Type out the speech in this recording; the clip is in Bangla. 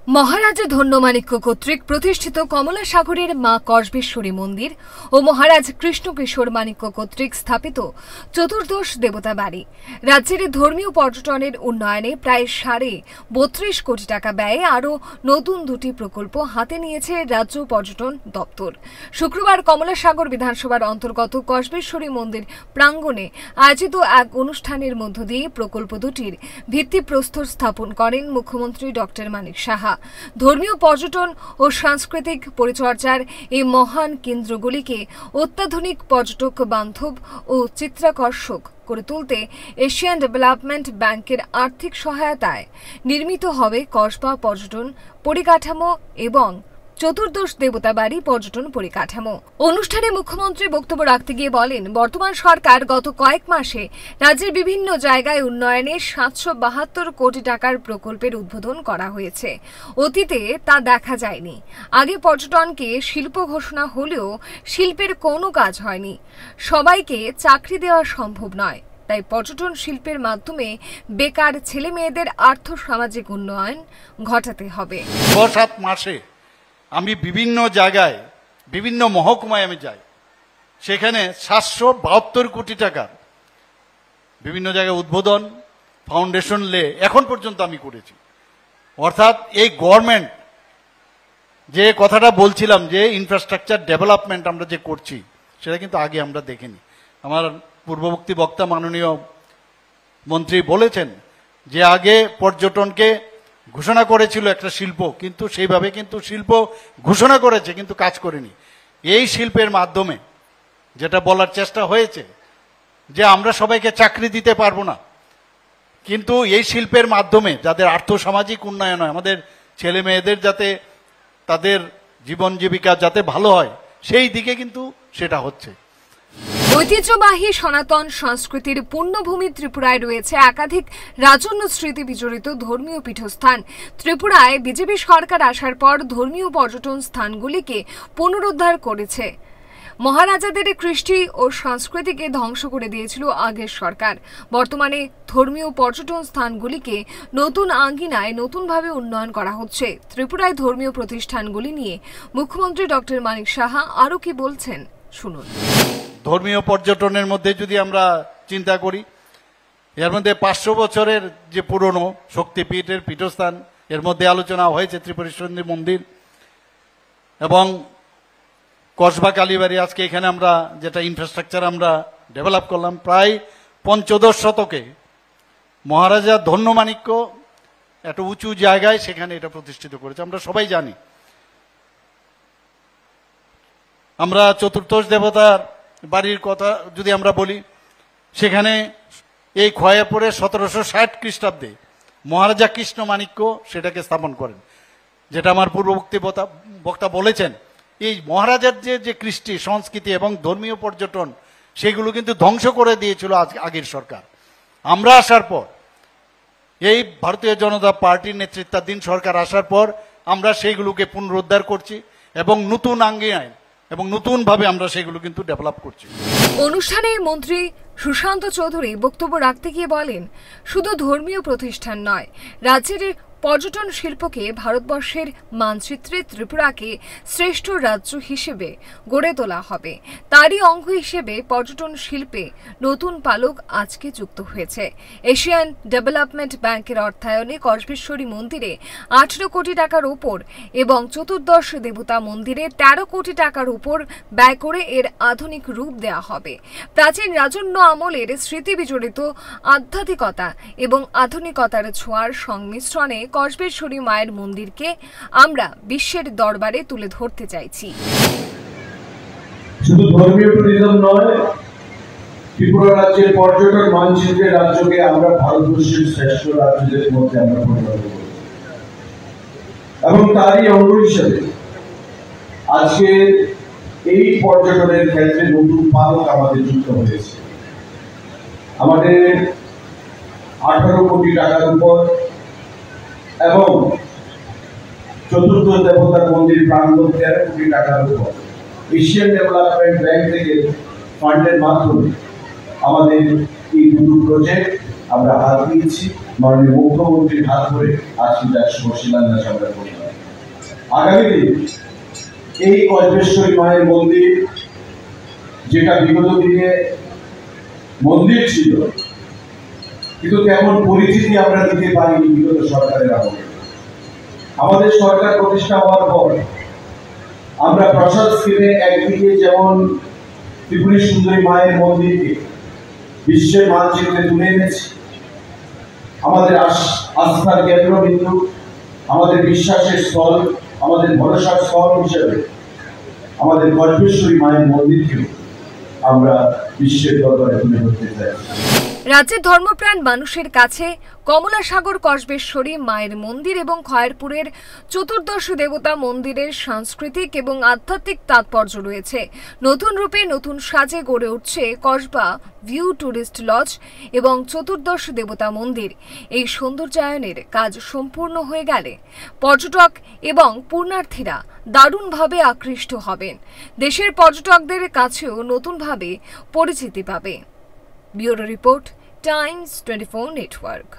মহারাজা ধন্যমাণিক্য কর্তৃক প্রতিষ্ঠিত কমলা সাগরের মা কসবেশ্বরী মন্দির ও মহারাজ কৃষ্ণকিশোর মাণিক্য কর্তৃক স্থাপিত চতুর্দশ দেবতা বাড়ি রাজ্যের ধর্মীয় পর্যটনের উন্নয়নে প্রায় 32.5 কোটি টাকা ব্যয়ে আরও নতুন দুটি প্রকল্প হাতে নিয়েছে রাজ্য পর্যটন দপ্তর। শুক্রবার কমলা সাগর বিধানসভার অন্তর্গত কসবেশ্বরী মন্দির প্রাঙ্গণে আয়োজিত এক অনুষ্ঠানের মধ্য দিয়ে প্রকল্প দুটির ভিত্তিপ্রস্তর স্থাপন করেন মুখ্যমন্ত্রী ডক্টর মানিক সাহা। ধর্মীয় পর্যটন ও সাংস্কৃতিক পরিচর্যার এই মহান কেন্দ্রগুলিকে অত্যাধুনিক পর্যটক বান্ধব ও চিত্তাকর্ষক করে তুলতে এশিয়ান ডেভেলপমেন্ট ব্যাংকের আর্থিক সহায়তায় নির্মিত হবে কসবা পর্যটন পরিকাঠামো এবং চতুর্দশ দেবতা বাড়ি পর্যটন পরিকাঠামো। অনুষ্ঠানে মুখ্যমন্ত্রী বক্তব্য রাখতে গিয়ে বলেন, বর্তমান সরকার গত কয়েক মাসে রাজ্যের বিভিন্ন জায়গায় উন্নয়নে 772 কোটি টাকার প্রকল্পের উদ্বোধন করা হয়েছে। অতীতে তা দেখা যায়নি। আগে পর্যটনকে শিল্প ঘোষণা হলেও শিল্পের কোনো কাজ হয়নি। সবাইকে চাকরি দেওয়া সম্ভব নয়। তাই পর্যটন শিল্পের মাধ্যমে বেকার ছেলে মেয়েদের আর্থ-সামাজিক উন্নয়ন ঘটাতে হবে। 6-7 মাসে আমি বিভিন্ন জায়গায় বিভিন্ন মহকুমায় আমি যাই, সেখানে 772 কোটি টাকা বিভিন্ন জায়গায় উদ্বোধন ফাউন্ডেশন লে এখন পর্যন্ত আমি করেছি। অর্থাৎ এই গভর্নমেন্ট যে কথাটা বলছিলাম যে ইনফ্রাস্ট্রাকচার ডেভেলপমেন্ট আমরা যে করছি সেটা কিন্তু আগে আমরা দেখিনি। আমার পূর্ববর্তী বক্তা মাননীয় মন্ত্রী বলেছেন যে আগে পর্যটনকে ঘোষণা করেছিল একটা শিল্প, কিন্তু সেইভাবে কিন্তু শিল্প ঘোষণা করেছে কিন্তু কাজ করেনি। এই শিল্পের মাধ্যমে যেটা বলার চেষ্টা হয়েছে যে আমরা সবাইকে চাকরি দিতে পারবো না, কিন্তু এই শিল্পের মাধ্যমে যাদের আর্থসামাজিক উন্নয়ন হয়, আমাদের ছেলে মেয়েদের যাতে তাদের জীবন জীবিকা যাতে ভালো হয়, সেই দিকে কিন্তু সেটা হচ্ছে। ঐতিহ্যবাহী সনাতন সংস্কৃতির পূর্ণভূমি ত্রিপুরায় রয়েছে একাধিক রাজন্য স্মৃতি বিজড়িত ধর্মীয় পীঠস্থান। ত্রিপুরায় বিজেপি সরকার আসার পর ধর্মীয় পর্যটন স্থানগুলিকে পুনরুদ্ধার করেছে। মহারাজাদের কৃষ্টি ও সংস্কৃতিকে ধ্বংস করে দিয়েছিল আগের সরকার। বর্তমানে ধর্মীয় পর্যটন স্থানগুলিকে নতুন আঙ্গিনায় নতুনভাবে উন্নয়ন করা হচ্ছে। ত্রিপুরায় ধর্মীয় প্রতিষ্ঠানগুলি নিয়ে মুখ্যমন্ত্রী ডক্টর মানিক সাহা আরও কি বলছেন শুনুন। ধর্মীয় পর্যটনের মধ্যে যদি আমরা চিন্তা করি, এর মধ্যে 500 বছরের যে পুরনো শক্তিপীঠের পীঠস্থান, এর মধ্যে আলোচনা হয়েছে ত্রিপুরেশ্বরী মন্দির এবং কসবা কালীবাড়ি। আজকে এখানে আমরা যেটা ইনফ্রাস্ট্রাকচার আমরা ডেভেলপ করলাম, প্রায় 15 শতকে মহারাজা ধন্যমাণিক্য একটা উঁচু জায়গায় সেখানে এটা প্রতিষ্ঠিত করেছে, আমরা সবাই জানি। আমরা চতুর্দশ দেবতার বাড়ির কথা যদি আমরা বলি, সেখানে এই খয়াপুরে 1760 খ্রিস্টাব্দে মহারাজা কৃষ্ণ মাণিক্য সেটাকে স্থাপন করেন। যেটা আমার পূর্ববর্তী বক্তা বলেছেন, এই মহারাজার যে কৃষ্টি সংস্কৃতি এবং ধর্মীয় পর্যটন সেগুলো কিন্তু ধ্বংস করে দিয়েছিল আগের সরকার। আমরা আসার পর, এই ভারতীয় জনতা পার্টির নেতৃত্বাধীন সরকার আসার পর আমরা সেইগুলোকে পুনরুদ্ধার করছি এবং নতুন আঙ্গিনায় এবং নতুনভাবে আমরা সেগুলো কিন্তু ডেভেলপ করছি। অনুষ্ঠানে মন্ত্রী সুশান্ত চৌধুরী বক্তব্য রাখতে গিয়ে বলেন, শুধু ধর্মীয় প্রতিষ্ঠান নয়, রাজ্যের পর্যটন শিল্পকে ভারতবর্ষের মানচিত্রে ত্রিপুরাকে শ্রেষ্ঠ রাজ্য হিসেবে গড়ে তোলা হবে। তারই অঙ্গ হিসেবে পর্যটন শিল্পে নতুন পালক আজকে যুক্ত হয়েছে। এশিয়ান ডেভেলপমেন্ট ব্যাংকের অর্থায়নে কসবেশ্বরী মন্দিরে 18 কোটি টাকার উপর এবং চতুর্দশ দেবতা মন্দিরে 13 কোটি টাকার উপর ব্যয় করে এর আধুনিক রূপ দেওয়া হবে। প্রাচীন রাজন্য আমলের স্মৃতি বিজড়িত আধ্যাত্মিকতা এবং আধুনিকতার ছোঁয়ার সংমিশ্রণে কসবেশ্বরী মায়ের মন্দিরকে আমরা বিশ্বের দরবারে তুলে ধরতে চাইছি। শুধু ধর্মীয় ট্যুরিজম নয়, ত্রিপুরা রাজ্যের পর্যটন মানচিত্রে রাজ্যকে আমরা ভারতবর্ষের শ্রেষ্ঠ রাজ্যদের মধ্যে আমরা পরিণত করব এবং তারই অঙ্গ হিসেবে আজকে এই পর্যটনের ক্ষেত্রে নতুন পালক আমাদের যুক্ত হয়েছে। আমাদের 18 কোটি টাকার উপর এবং চতুর্থ দেবতার মন্দির প্রাঙ্গণ 13 কোটি টাকার উপর এশিয়ান ডেভেলপমেন্ট ব্যাংক থেকে ফান্ডের মাধ্যমে আমাদের এই দুটো প্রজেক্ট আমরা হাত দিয়েছি। মাননীয় মুখ্যমন্ত্রীর হাত ধরে আজকে তার শুভ শিলান্যাস আমরা করলাম। আগামী দিন এই কল্পেশ্বরী মায়ের মন্দির, যেটা বিগত দিনে মন্দির ছিল কিন্তু তেমন পরিচিতি আমরা দিতে পারিনি বিগত সরকারের আমলে। আমাদের সরকার প্রতিষ্ঠা হওয়ার পর আমরা প্রসাদ স্কিমে একদিকে যেমন ত্রিপুরী সুন্দরী মায়ের মন্দিরকে বিশ্বের মানচিত্রে তুলে এনেছি, আমাদের আস্থার কেন্দ্রবিন্দু, আমাদের বিশ্বাসের স্থল, আমাদের ভরসার স্থল হিসেবে আমাদের কল্পেশ্বরী মায়ের মন্দিরকেও আমরা বিশ্বের দরবারে তুলে ধরতে চাই। রাজ্যের ধর্মপ্রাণ মানুষের কাছে কমলাসাগর কসবেশ্বরী মায়ের মন্দির এবং খয়েরপুরের চতুর্দশ দেবতা মন্দিরের সাংস্কৃতিক এবং আধ্যাত্মিক তাৎপর্য রয়েছে। নতুন রূপে নতুন সাজে গড়ে উঠছে কসবা ভিউ টুরিস্ট লজ এবং চতুর্দশ দেবতা মন্দির। এই সৌন্দর্যায়নের কাজ সম্পূর্ণ হয়ে গেলে পর্যটক এবং পুণ্যার্থীরা দারুণভাবে আকৃষ্ট হবেন। দেশের পর্যটকদের কাছেও নতুনভাবে পরিচিতি পাবে। Bureau report, Times 24 network.